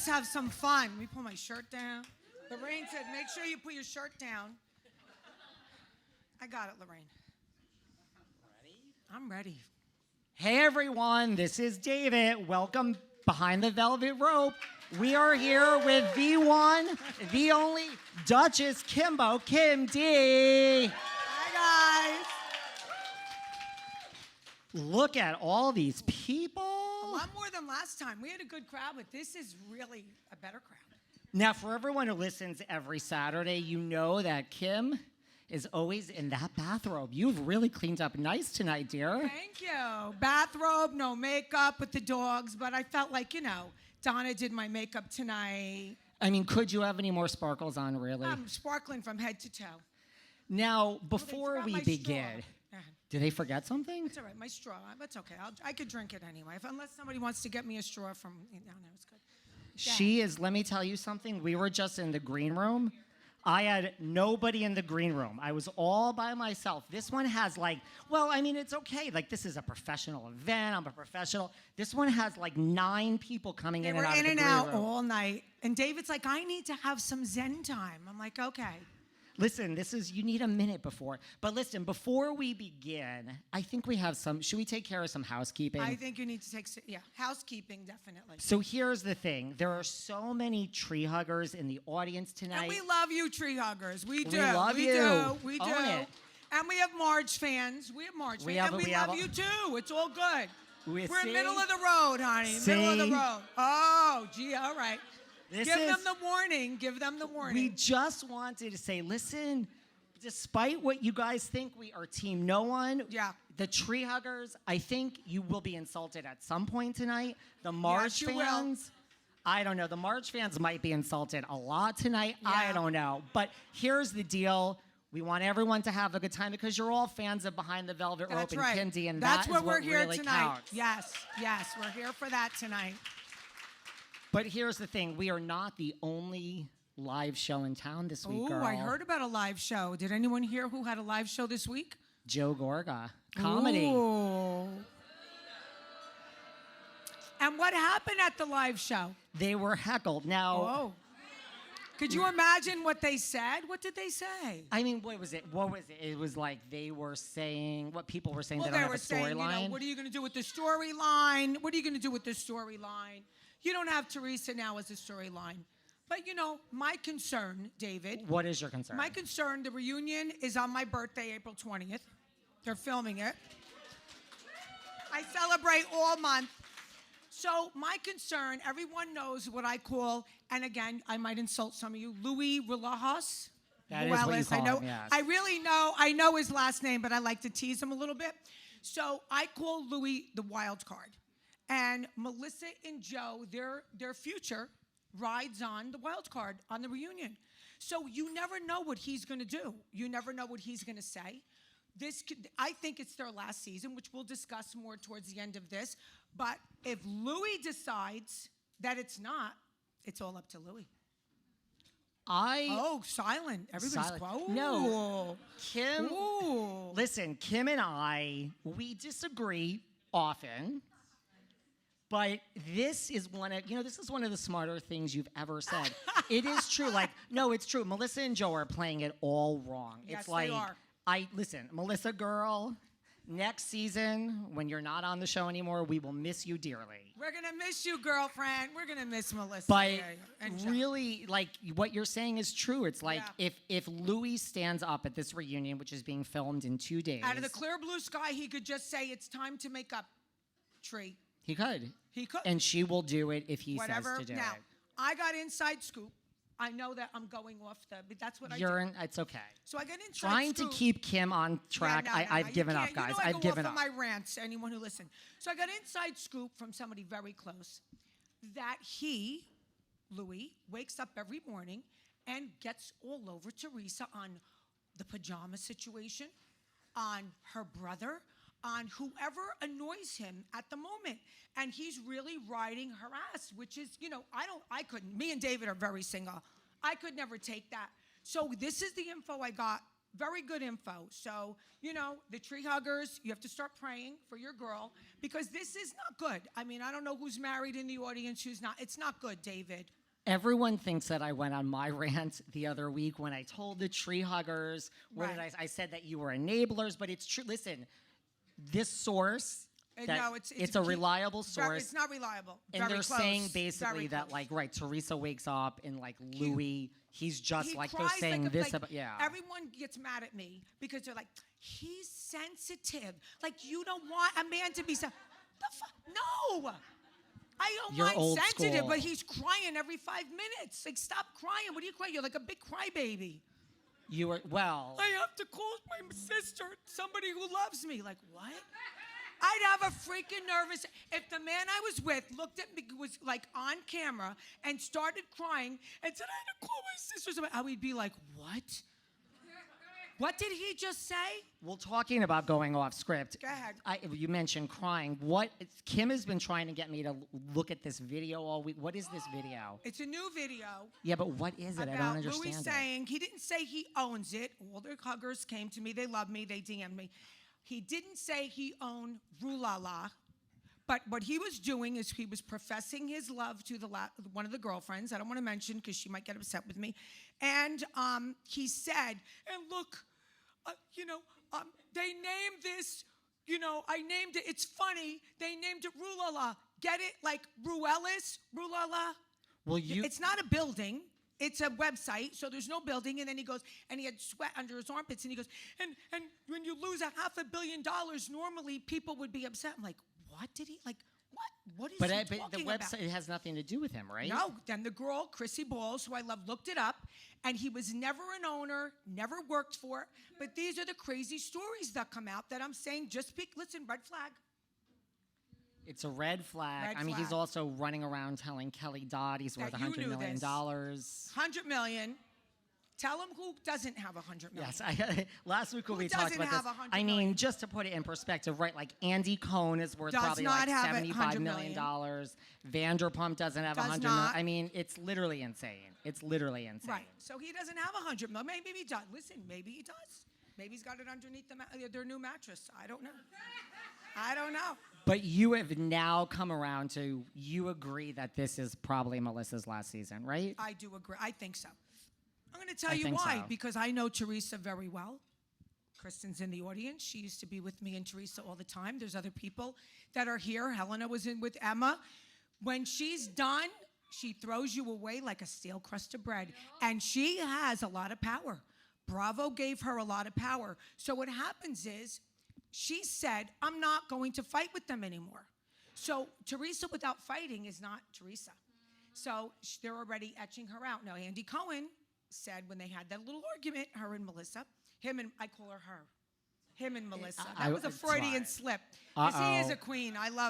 Let's have some fun. Let me pull my shirt down. Lorraine said, make sure you put your shirt down. I got it, Lorraine. Ready? I'm ready. Hey everyone, this is David. Welcome behind the velvet rope. We are here with the one, the only Duchess Kimbo Kim D. Hi, guys. Look at all these people. A lot more than last time. We had a good crowd, but this is really a better crowd. Now, for everyone who listens every Saturday, you know that Kim is always in that bathrobe. You've really cleaned up nice tonight, dear. Thank you. Bathrobe, no makeup with the dogs, but I felt like, Donna did my makeup tonight. I mean, could you have any more sparkles on, really? I'm sparkling from head to toe. Now, before we begin, did they forget something? It's all right, my straw. That's okay. I could drink it anyway. Unless somebody wants to get me a straw from down there, it's good. She is, let me tell you something. We were just in the green room. I had nobody in the green room. I was all by myself. This one has it's okay. This is a professional event. I'm a professional. This one has 9 people coming in and out of the green room. They were in and out all night. And David's like, I need to have some Zen time. I'm like, okay. Listen, you need a minute before. But listen, before we begin, I think we have should we take care of some housekeeping? I think you need to housekeeping, definitely. So here's the thing. There are so many tree huggers in the audience tonight. And we love you, tree huggers. We do. We love you. We do. Own it. And we have Marge fans. We have Marge fans. And we love you, too. It's all good. We're in middle of the road, honey. Middle of the road. Oh, gee, all right. Give them the warning. Give them the warning. We just wanted to say, listen, despite what you guys think, we are Team No One. Yeah. The tree huggers, I think you will be insulted at some point tonight. The Marge fans, I don't know. The Marge fans might be insulted a lot tonight. Yeah. I don't know. But here's the deal. We want everyone to have a good time because you're all fans of Behind the Velvet Rope and Kim D, and that's what we're here really tonight. Counts. Yes, we're here for that tonight. But here's the thing. We are not the only live show in town this week, girl. Oh, I heard about a live show. Did anyone hear who had a live show this week? Joe Gorga. Comedy. Ooh. And what happened at the live show? They were heckled. Now... Oh. Could you imagine what they said? What did they say? I mean, what was it? It was like they were saying, what people were saying, they don't have a storyline. What are you going to do with the storyline? What are you going to do with the storyline? You don't have Teresa now as a storyline. But, my concern, David. What is your concern? My concern, the reunion is on my birthday, April 20th. They're filming it. I celebrate all month. So my concern, everyone knows what I call, and again, I might insult some of you, Louis Relajos. That is what you call him, yes. I know his last name, but I like to tease him a little bit. So I call Louis the wild card. And Melissa and Joe, their future rides on the wild card on the reunion. So you never know what he's going to do. You never know what he's going to say. I think it's their last season, which we'll discuss more towards the end of this. But if Louis decides that it's not, it's all up to Louis. Silent. Everybody's quiet. No. Kim. Ooh. Listen, Kim and I, we disagree often. But this is one of the smarter things you've ever said. It is true. No, it's true. Melissa and Joe are playing it all wrong. Yes, it's like, they are. Listen, Melissa girl, next season, when you're not on the show anymore, we will miss you dearly. We're going to miss you, girlfriend. We're going to miss Melissa. But really, what you're saying is true. It's like if Louis stands up at this reunion, which is being filmed in 2 days. Out of the clear blue sky, he could just say, it's time to make up, Tree. He could. He could. And she will do it if he says to do it. Now, I got inside scoop. I know that I'm going off but that's what I do. It's okay. So I got inside Trying scoop. to keep Kim on track. I've given up, guys. I've given up. I go off on my rants, anyone who listens. So I got inside scoop from somebody very close that Louis, wakes up every morning and gets all over Teresa on the pajama situation, on her brother, on whoever annoys him at the moment. And he's really riding her ass, which is, I couldn't. Me and David are very single. I could never take that. So this is the info I got Very good info. So, you know, the tree huggers, you have to start praying for your girl because this is not good. I mean, I don't know who's married in the audience, who's not. It's not good, David. Everyone thinks that I went on my rant the other week when I told the tree huggers, Right. I said that you were enablers, but it's true. Listen, this source, No, it's a reliable source. It's not reliable. And Very they're close. saying basically Very that, close. like, right, Teresa wakes up and, like, Louis, he's just He like, they're cries saying like a- this like, about, yeah. Everyone gets mad at me because they're like, he's sensitive. Like, you don't want a man to be the no. I don't You're mind old sensitive, school. but he's crying every 5 minutes. Like, stop crying. What are you crying? You're like a big crybaby. You were, well, I have to call my sister, somebody who loves me. Like, what? I'd have a freaking nervous. If the man I was with looked at me, was like on camera, and started crying and said, I had to call my sister, I would be like, what? What did he just say? well, talking about going off script. Go ahead. You mentioned crying. Kim has been trying to get me to look at this video all week. What is this video? It's a new video. Yeah, but what is it? I don't About understand Louis it. saying, he didn't say he owns it. All the huggers came to me. They love me. They DM'd me. He didn't say he owned Rue La La. But what he was doing is he was professing his love to one of the girlfriends. I don't want to mention because she might get upset with me. And he said, and look, they named this, I named it, it's funny, they named it Rue La La. Get it? Like Ruelis, Rue La La? Well, It's not a building. It's a website, so there's no building. And then he goes, and he had sweat under his armpits, and he goes, and when you lose $500 million, normally people would be upset. I'm like, what did he, like, what? What is he but talking the about? website, it has nothing to do with him, right? No, then the girl, Chrissy Balls, who I love, looked it up, and he was never an owner, never worked for it. But these are the crazy stories that come out that I'm saying, listen, red flag. It's a red flag. Red I mean, he's flag. also running around telling Kelly Dodd he's worth That you $100 knew million. this. 100 million. Tell him who doesn't have 100 million. Yes, last week when we talked doesn't about have this, 100 I mean, million? just to put it in perspective, right? Like Andy Cohen is worth Does probably not like have $75 $100 million. million. Vanderpump doesn't have Does 100 not. million. I mean, it's literally insane. It's literally insane. Right. So he doesn't have 100 million. Maybe he does. Listen, maybe he does. Maybe he's got it underneath their new mattress. I don't know. I don't know. But you have now come around to, you agree that this is probably Melissa's last season, right? I do agree. I think so. I'm going to tell I you think why. so. Because I know Teresa very well. Kristen's in the audience. She used to be with me and Teresa all the time. There's other people that are here. Helena was in with Emma. When she's done, she throws you away like a stale crust of bread. And she has a lot of power. Bravo gave her a lot of power. So what happens is, she said, I'm not going to fight with them anymore. So Teresa without fighting is not Teresa. So they're already etching her out. Now, Andy Cohen said when they had that little argument, her and Melissa, I call her, him and Melissa. That was a it's Freudian fine. slip. Because he is Uh-oh. a queen. I love